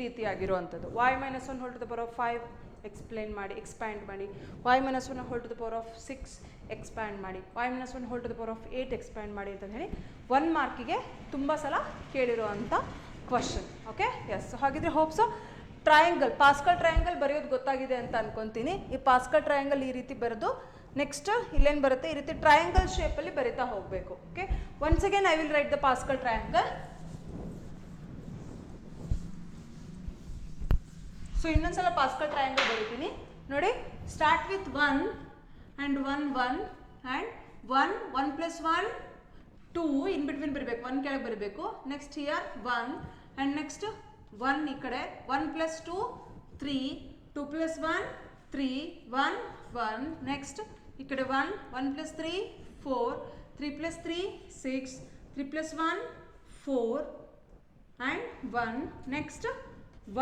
ರೀತಿಯಾಗಿರುವಂಥದ್ದು. y - 1 whole to the power of 5 expand ಮಾಡಿ y - 1 whole to the power of 6 expand ಮಾಡಿ y - 1 whole to the power of 8 expand ಮಾಡಿ ಅಂತ ಹೇಳಿ 1 ಮಾರ್ಕಿಗೆ ತುಂಬ ಸಲ ಕೇಳಿರುವಂಥ ಕ್ವಶನ್. Okay, S. ಹಾಗಿದ್ರೆ ಹೋಪ್ಸು ಟ್ರಯಾಂಗಲ್, ಪಾಸ್ಕಲ್ ಟ್ರಯಾಂಗಲ್ ಬರೆಯೋದು ಗೊತ್ತಾಗಿದೆ ಅಂತ ಅನ್ಕೊತೀನಿ. ಈ ಪಾಸ್ಕಲ್ ಟ್ರಯಾಂಗಲ್ ಈ ರೀತಿ ಬರೆದು ನೆಕ್ಸ್ಟ್ ಇಲ್ಲೇನು ಬರುತ್ತೆ, ಈ ರೀತಿ ಟ್ರಯಾಂಗಲ್ ಶೇಪಲ್ಲಿ ಬರಿತಾ ಹೋಗಬೇಕು. Okay, once again I will write the Pascal triangle. So ಇನ್ನೊಂದ್ಸಲ ಪಾಸ್ಕಲ್ ಟ್ರಯಾಂಗಲ್ ಬರೀತೀನಿ ನೋಡಿ. Start with 1 and 1 1 and 1 1 + 1 2 in between ಬರಬೇಕು, 1 ಕೆಳಗೆ ಬರಬೇಕು. ನೆಕ್ಸ್ಟ್ ಹಿಯರ್ 1 ಆ್ಯಂಡ್ ನೆಕ್ಸ್ಟ್ 1 ಈ ಕಡೆ 1 + 2 3 2 + 1 3 1 1 ನೆಕ್ಸ್ಟ್ ಈ ಕಡೆ 1 1 + 3 4 3 + 3 6 3 + 1 4 ಆ್ಯಂಡ್ 1 ನೆಕ್ಸ್ಟ್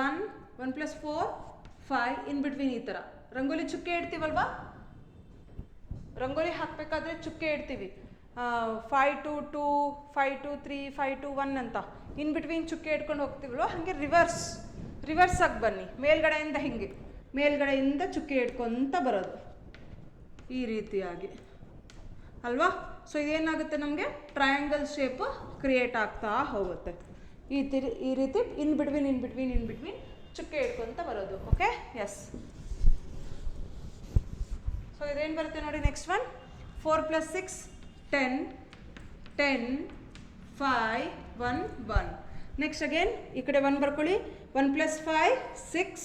1 1 + 4 5 ಇನ್ ಬಿಟ್ವೀನ್. ಈ ಥರ ರಂಗೋಲಿ ಚುಕ್ಕೆ ಇಡ್ತೀವಲ್ವಾ, ರಂಗೋಲಿ ಹಾಕಬೇಕಾದ್ರೆ ಚುಕ್ಕೆ ಇಡ್ತೀವಿ 5 2 2 5 2 3 5 2 1 ಅಂತ ಇನ್ ಬಿಟ್ವೀನ್ ಚುಕ್ಕೆ ಇಟ್ಕೊಂಡು ಹೋಗ್ತೀವಲ್ವ, ಹಾಗೆ ರಿವರ್ಸ್ ಆಗಿ ಬನ್ನಿ. ಮೇಲ್ಗಡೆಯಿಂದ ಹಿಂಗೆ ಮೇಲ್ಗಡೆಯಿಂದ ಚುಕ್ಕೆ ಇಟ್ಕೊತ ಬರೋದು ಈ ರೀತಿಯಾಗಿ ಅಲ್ವಾ. ಸೊ ಇದೇನಾಗುತ್ತೆ, ನಮಗೆ ಟ್ರಯಾಂಗಲ್ ಶೇಪ್ ಕ್ರಿಯೇಟ್ ಆಗ್ತಾ ಹೋಗುತ್ತೆ ಈ ರೀತಿ ಇನ್ ಬಿಟ್ವೀನ್ ಚುಕ್ಕೆ ಇಟ್ಕೊತ ಬರೋದು. Okay, yes. ಸೊ ಇದೇನು ಬರುತ್ತೆ ನೋಡಿ, ನೆಕ್ಸ್ಟ್ 1 4 + 6 10 10 5 1 1 ನೆಕ್ಸ್ಟ್ ಅಗೇನ್ ಈ ಕಡೆ 1 ಬರ್ಕೊಳ್ಳಿ. 1 + 5 6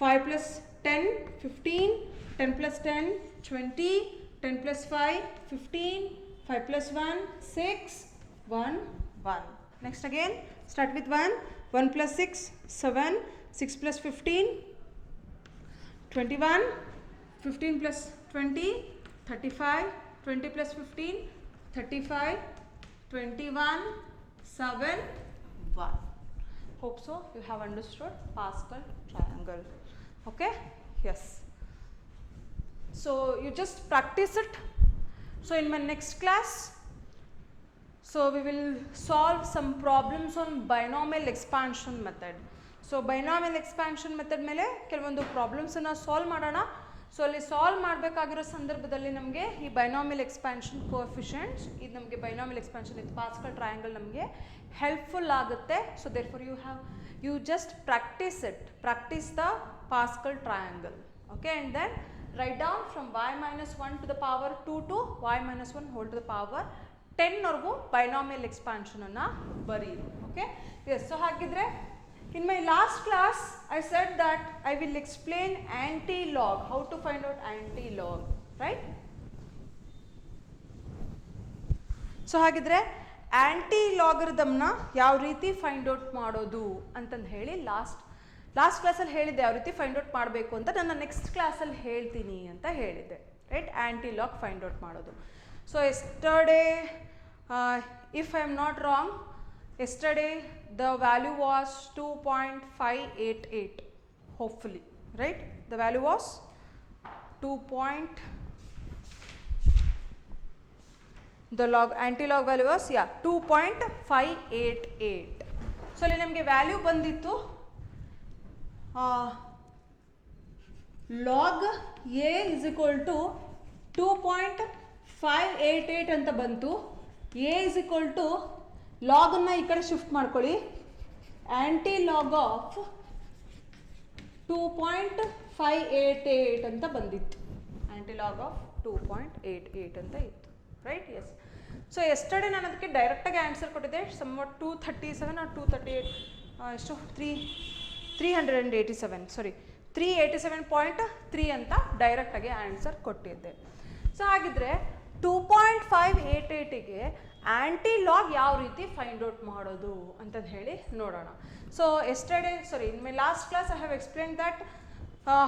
5 + 10 15 10 + 10 20 10 + 5 15 5 + 1 6 1 1 next again start with 1 1 + 6 7 6 + 15 21 15 + 20 35 20 + 15 35 21 7 1. Hope so you have understood Pascal triangle. Okay, yes, so you just practice it. So in my next class, so we will solve some problems on binomial expansion method. So binomial expansion method ಮೇಲೆ ಕೆಲವೊಂದು problems ಅನ್ನು solve ಮಾಡೋಣ. So ಅಲ್ಲಿ solve ಮಾಡಬೇಕಾಗಿರೋ ಸಂದರ್ಭದಲ್ಲಿ ನಮಗೆ ಈ binomial expansion coefficients ಇದು ನಮಗೆ ಬೈನಾಮಿಯಲ್ ಎಕ್ಸ್ಪ್ಯಾನ್ಷನ್ ಇದು ಪಾಸ್ಕಲ್ ಟ್ರಯಾಂಗಲ್ ನಮಗೆ ಹೆಲ್ಪ್ಫುಲ್ ಆಗುತ್ತೆ. So therefore you just practice the Pascal triangle. Okay, and then write down from y - 1 to the power 2 to y - 1 whole to the power 10 ವರೆಗೂ binomial expansion ಅನ್ನು ಬರೀರಿ. Okay, yes. So ಹಾಗಿದ್ರೆ in my last class I said that I will explain anti-log, how to find out anti-log, right? So ಹಾಗಿದ್ರೆ ಆ್ಯಂಟಿ ಲಾಗರಿದಮ್ನ ಯಾವ ರೀತಿ find out ಮಾಡೋದು ಅಂತಂದು ಹೇಳಿ ಲಾಸ್ಟ್ ಕ್ಲಾಸಲ್ಲಿ ಹೇಳಿದ್ದೆ ಯಾವ ರೀತಿ ಫೈಂಡ್ ಔಟ್ ಮಾಡಬೇಕು ಅಂತ. ನನ್ನ ನೆಕ್ಸ್ಟ್ ಕ್ಲಾಸಲ್ಲಿ ಹೇಳ್ತೀನಿ ಅಂತ ಹೇಳಿದ್ದೆ, right? Anti log find out ಮಾಡೋದು. So yesterday if I am not wrong, yesterday the value was 2.588 hopefully, right? The value was 2. The log anti-log value was 2.588. so ಅಲ್ಲಿ ನಮಗೆ ವ್ಯಾಲ್ಯೂ ಬಂದಿತ್ತು log a is equal to 2.588 ಅಂತ ಬಂತು. a is equal to log ಅನ್ನ ಈ ಕಡೆ shift ಮಾಡ್ಕೊಳ್ಳಿ, aunty log of 2.588 ಅಂತ ಬಂದಿತ್ತು. ಆಂಟಿ ಲಾಗ್ ಆಫ್ 2.88 ಅಂತ ಇತ್ತು, ರೈಟ್? ಎಸ್. ಸೊ ಎಸ್ಟರ್ಡೇ ನಾನು ಅದಕ್ಕೆ ಡೈರೆಕ್ಟಾಗಿ ಆನ್ಸರ್ ಕೊಟ್ಟಿದ್ದೆ, ಸಮ್ವಾಟ್ 237 or 238 ಎಷ್ಟು 387.3 ಅಂತ ಡೈರೆಕ್ಟಾಗಿ ಆನ್ಸರ್ ಕೊಟ್ಟಿದ್ದೆ. ಸೊ ಹಾಗಿದ್ರೆ 2.588ಗೆ ಆ್ಯಂಟಿ ಲಾಗ್ ಯಾವ ರೀತಿ ಫೈಂಡ್ ಔಟ್ ಮಾಡೋದು ಅಂತಂದು ಹೇಳಿ ನೋಡೋಣ. So in my last class I have explain that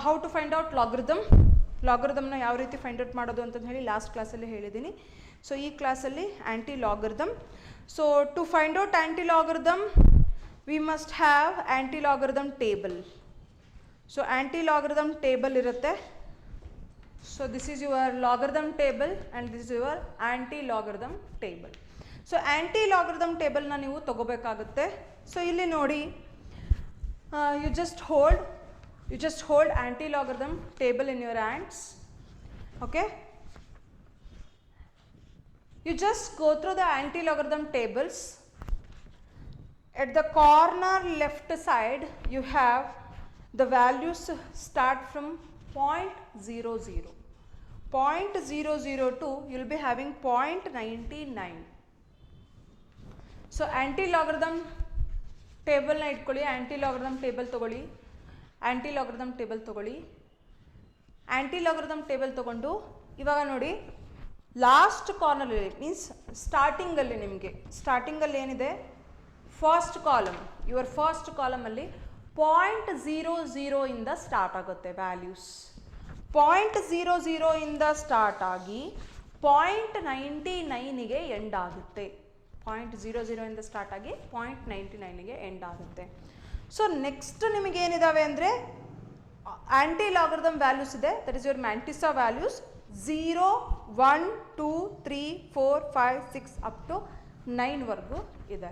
how to find out ಲಾಗರಿದಮ್ನ ಯಾವ ರೀತಿ ಫೈಂಡ್ ಔಟ್ ಮಾಡೋದು ಅಂತಂದು ಹೇಳಿ ಲಾಸ್ಟ್ ಕ್ಲಾಸಲ್ಲಿ ಹೇಳಿದ್ದೀನಿ. ಸೊ ಈ ಕ್ಲಾಸಲ್ಲಿ anti logarithm. So to find out anti logarithm we must have anti logarithm table. So anti logarithm table ಇರುತ್ತೆ. So this is your logarithm table and this is your anti-logarithm table. So anti-logarithm table na ನೀವು ತಗೋಬೇಕಾಗುತ್ತೆ. So ಇಲ್ಲಿ ನೋಡಿ You just hold anti-logarithm table in your hands. Okay. You just go through the anti-logarithm tables. At the corner left side, you have the values start from 0.00. 0.002, you will be having 0.99. So anti-logarithm table na ಇಟ್ಕೊಳ್ಳಿ, anti-logarithm table ತಗೊಳ್ಳಿ, anti-logarithm table ತಗೊಳ್ಳಿ, anti-logarithm table ತಗೊಂಡು ಇವಾಗ ನೋಡಿ last corner means starting ಅಲ್ಲಿ ನಿಮಗೆ starting ಅಲ್ಲಿ ಏನಿದೆ first column, your first column ಅಲ್ಲಿ 0.00 ಇಂದ ಸ್ಟಾರ್ಟ್ ಆಗುತ್ತೆ ವ್ಯಾಲ್ಯೂಸ್. 0.00 ಇಂದ ಸ್ಟಾರ್ಟ್ ಆಗಿ 0.99ಗೆ ಎಂಡ್ ಆಗುತ್ತೆ. 0.00 ಇಂದ ಸ್ಟಾರ್ಟ್ ಆಗಿ 0.99ಗೆ ಎಂಡ್ ಆಗುತ್ತೆ. ಸೊ ನೆಕ್ಸ್ಟ್ ನಿಮಗೆ ಏನಿದಾವೆ ಅಂದರೆ ಆಂಟಿ ಲಾಗರಿಥಮ್ ವ್ಯಾಲ್ಯೂಸ್ ಇದೆ, that is your mantissa values 0, 1, 2, 3, 4, 5, 6 up to 9 ವರೆಗೂ ಇದೆ.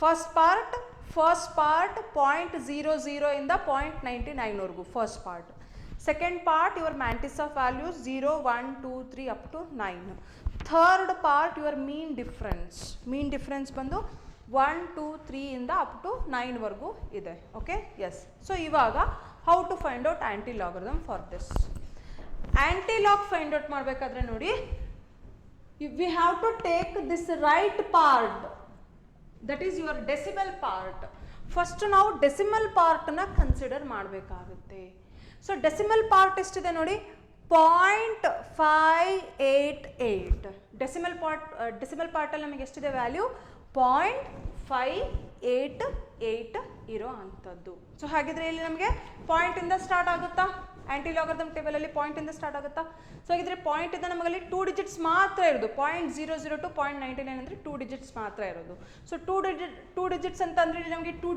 ಫಸ್ಟ್ ಪಾರ್ಟ್ 0.00 ಇಂದ 0.99 ವರೆಗೂ first part. Second part your mantissa values 0, 1, 2, 3 up to 9. Third part your mean difference ಬಂದು 1, 2, 3 ಇಂದ ಅಪ್ ಟು 9 ವರೆಗೂ ಇದೆ. Okay, yes. ಸೊ ಇವಾಗ how to find out anti logarithm for this. Anti log find out ಮಾಡಬೇಕಾದ್ರೆ ನೋಡಿ, we have to take this right part, that is your decimal part. First ನಾವು decimal ಪಾರ್ಟ್ನ consider ಮಾಡಬೇಕಾಗುತ್ತೆ. So decimal part ಎಷ್ಟಿದೆ ನೋಡಿ, 0.588. Decimal ಪಾರ್ಟಲ್ಲಿ ನಮಗೆ ಎಷ್ಟಿದೆ value, 0.588 ಇರೋ ಅಂಥದ್ದು. ಸೊ ಹಾಗಿದ್ರೆ ಇಲ್ಲಿ ನಮಗೆ ಪಾಯಿಂಟಿಂದ ಸ್ಟಾರ್ಟ್ ಆಗುತ್ತಾ, ಆಂಟಿ ಲಾಗರಿಥಮ್ ಟೇಬಲಲ್ಲಿ ಪಾಯಿಂಟಿಂದ ಸ್ಟಾರ್ಟ್ ಆಗುತ್ತಾ? ಸೊ ಹಾಗಿದ್ರೆ ಪಾಯಿಂಟಿಂದ ನಮಗಲ್ಲಿ 2 ಡಿಜಿಟ್ಸ್ ಮಾತ್ರ ಇರೋದು. 0.00 to 0.99 ಅಂದರೆ 2 ಡಿಜಿಟ್ಸ್ ಮಾತ್ರ ಇರೋದು. ಸೊ 2 ಡಿಜಿಟ್ಸ್ ಅಂತ ಅಂದರೆ ನಮಗೆ 2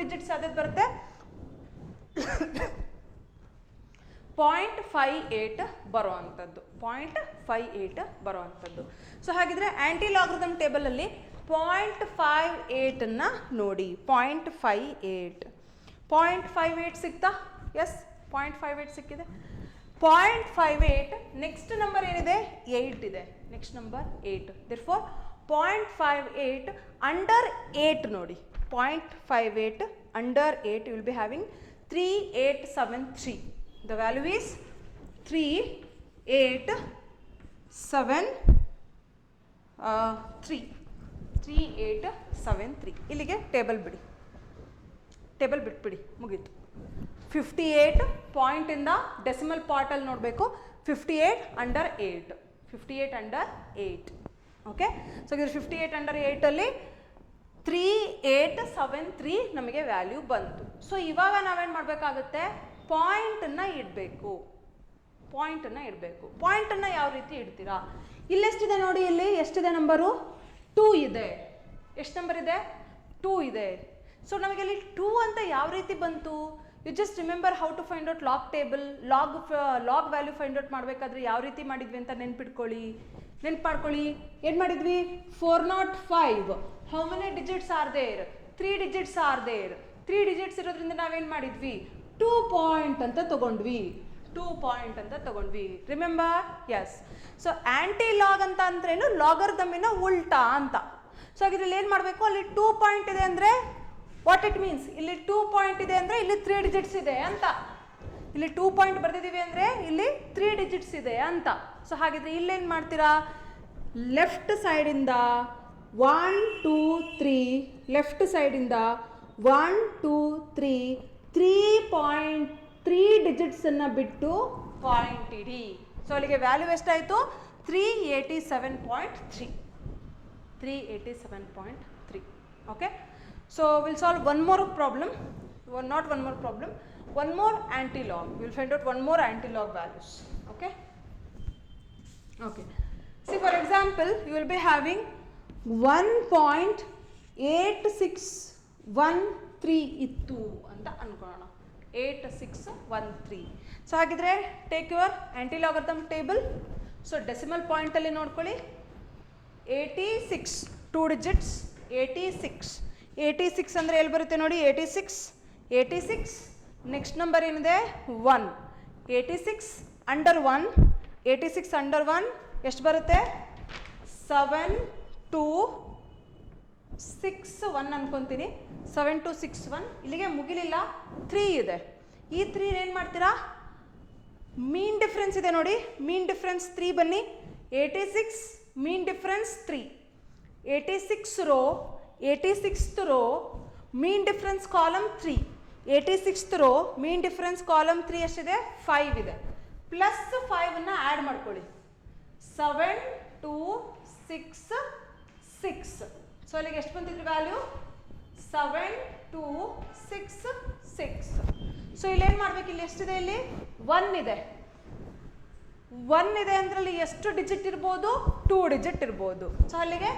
ಡಿಜಿಟ್ಸ್ ಯಾವ್ದು ಬರುತ್ತೆ, 0.58 ಬರುವಂಥದ್ದು. 0.58 ಬರುವಂಥದ್ದು. ಸೊ ಹಾಗಿದ್ರೆ ಆಂಟಿ ಲಾಗರಿಥಮ್ ಟೇಬಲಲ್ಲಿ 0.58 ನೋಡಿ, 0.58 ಸಿಗ್ತಾ? ಎಸ್, 0.58 ಸಿಕ್ಕಿದೆ. 0.58 ನೆಕ್ಸ್ಟ್ ನಂಬರ್ ಏನಿದೆ, 8 ಇದೆ. Next number 8. ದೇರ್ಫೋರ್ 0.58 ಅಂಡರ್ 8 ನೋಡಿ, 0.58 under 8 you will be having 3873. The value is 3873. ಇಲ್ಲಿಗೆ ಟೇಬಲ್ ಬಿಟ್ಬಿಡಿ, ಮುಗೀತು. 58 ಪಾಯಿಂಟಿಂದ ಡೆಸಿಮಲ್ ಪಾರ್ಟಲ್ಲಿ ನೋಡಬೇಕು, 58 ಅಂಡರ್ 8. 58 ಅಂಡರ್ 8. ಓಕೆ, ಸೊ ಇದು 58 ಅಂಡರ್ 8ಅಲ್ಲಿ 3873 ನಮಗೆ ವ್ಯಾಲ್ಯೂ ಬಂತು. ಸೊ ಇವಾಗ ನಾವೇನು ಮಾಡಬೇಕಾಗುತ್ತೆ, ಪಾಯಿಂಟನ್ನು ಇಡಬೇಕು. ಪಾಯಿಂಟನ್ನು ಯಾವ ರೀತಿ ಇಡ್ತೀರಾ, ಇಲ್ಲೆಷ್ಟಿದೆ ನೋಡಿ, ಇಲ್ಲಿ ಎಷ್ಟಿದೆ ನಂಬರು, 2 ಇದೆ. ಎಷ್ಟು ನಂಬರ್ ಇದೆ, 2 ಇದೆ. ಸೊ ನಮಗೆ ಇಲ್ಲಿ 2 ಅಂತ ಯಾವ ರೀತಿ ಬಂತು, you just remember how to find out log table. Log value find out ಮಾಡಬೇಕಾದ್ರೆ ಯಾವ ರೀತಿ ಮಾಡಿದ್ವಿ ಅಂತ ನೆನ್ಪು ಮಾಡ್ಕೊಳ್ಳಿ. ಏನು ಮಾಡಿದ್ವಿ, 405. How many digits are there, 3 digits are there. 3 digits ಇರೋದ್ರಿಂದ ನಾವೇನು ಮಾಡಿದ್ವಿ, 2 ಪಾಯಿಂಟ್ ಅಂತ ತಗೊಂಡ್ವಿ. Remember? Yes. So anti log ಅಂತ ಅಂದ್ರೇನು, ಲಾಗರಿಥಮಿನ ಉಲ್ಟಾ ಅಂತ. ಸೊ ಹಾಗಿದ್ರೆ ಇಲ್ಲಿ ಏನು ಮಾಡಬೇಕು, ಅಲ್ಲಿ 2 ಪಾಯಿಂಟ್ ಇದೆ ಅಂದರೆ ವಾಟ್ ಇಟ್ ಮೀನ್ಸ್, ಇಲ್ಲಿ 2 ಪಾಯಿಂಟ್ ಇದೆ ಅಂದರೆ ಇಲ್ಲಿ 3 ಡಿಜಿಟ್ಸ್ ಇದೆ ಅಂತ. ಇಲ್ಲಿ 2 ಪಾಯಿಂಟ್ ಬರ್ದಿದ್ದೀವಿ ಅಂದರೆ ಇಲ್ಲಿ 3 ಡಿಜಿಟ್ಸ್ ಇದೆ ಅಂತ. ಸೊ ಹಾಗಿದ್ರೆ ಇಲ್ಲೇನು ಮಾಡ್ತೀರಾ, ಲೆಫ್ಟ್ ಸೈಡಿಂದ 1, 2, 3, ಲೆಫ್ಟ್ ಸೈಡಿಂದ 1, 2, 3, 3 ಡಿಜಿಟ್ಸನ್ನು ಬಿಟ್ಟು ಪಾಯಿಂಟ್ ಇಡಿ. ಸೊ ಅಲ್ಲಿಗೆ ವ್ಯಾಲ್ಯೂ ಎಷ್ಟಾಯಿತು, 387.3. Okay, so will solve one more problem. One more anti-log. We will find out one more anti-log values. Okay. See, for example, you will be having 1.8613 ಇತ್ತು ಅಂತ ಅನ್ಕೊಳ್ಳೋಣ. 8613. So ಹಾಗಿದ್ರೆ take your anti logarithm table. So decimal ಪಾಯಿಂಟಲ್ಲಿ ನೋಡ್ಕೊಳ್ಳಿ, 86 2 digits 86. 86 ಅಂದರೆ ಎಲ್ಲಿ ಬರುತ್ತೆ ನೋಡಿ 86 ನೆಕ್ಸ್ಟ್ ನಂಬರ್ ಏನಿದೆ 1 86 ಅಂಡರ್ 1 86 ಅಂಡರ್ 1 ಎಷ್ಟು ಬರುತ್ತೆ 7 2 6 1 ಅನ್ಕೊಂತೀನಿ 7 2 6 1 ಇಲ್ಲಿಗೆ ಮುಗಿಲಿಲ್ಲ 3 ಇದೆ ಈ 3 ಏನು ಮಾಡ್ತೀರಾ ಮೀನ್ ಡಿಫ್ರೆನ್ಸ್ ಇದೆ ನೋಡಿ ಮೀನ್ ಡಿಫ್ರೆನ್ಸ್ 3 ಬನ್ನಿ 86 mean difference 3 86 row 86th row mean difference column 3 86th row mean difference column 3 ಎಷ್ಟಿದೆ 5 ಇದೆ ಪ್ಲಸ್ 5 ಆ್ಯಡ್ ಮಾಡ್ಕೊಳ್ಳಿ 7 2 6 6 ಸೊ ಅಲ್ಲಿಗೆ ಎಷ್ಟು ಬಂದಿದ್ರು ವ್ಯಾಲ್ಯೂ 7 2 6 6 ಸೊ ಇಲ್ಲಿ ಏನು ಮಾಡ್ಬೇಕು ಇಲ್ಲಿ ಎಷ್ಟಿದೆ ಇಲ್ಲಿ 1 ಇದೆ 1 ಇದೆ ಅಂದ್ರಲ್ಲಿ ಎಷ್ಟು ಡಿಜಿಟ್ ಇರ್ಬೋದು 2 ಡಿಜಿಟ್ ಇರ್ಬೋದು ಸೊ ಅಲ್ಲಿಗೆ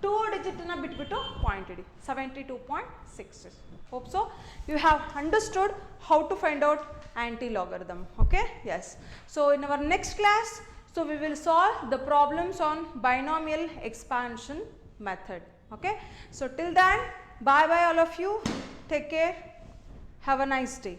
2 ಡಿಜಿಟನ್ನು ಬಿಟ್ಬಿಟ್ಟು point ED 72.6 hope so you have understood how to find out anti-logarithm okay yes so in our next class so we will solve the problems on binomial expansion method okay so till then bye bye all of you take care have a nice day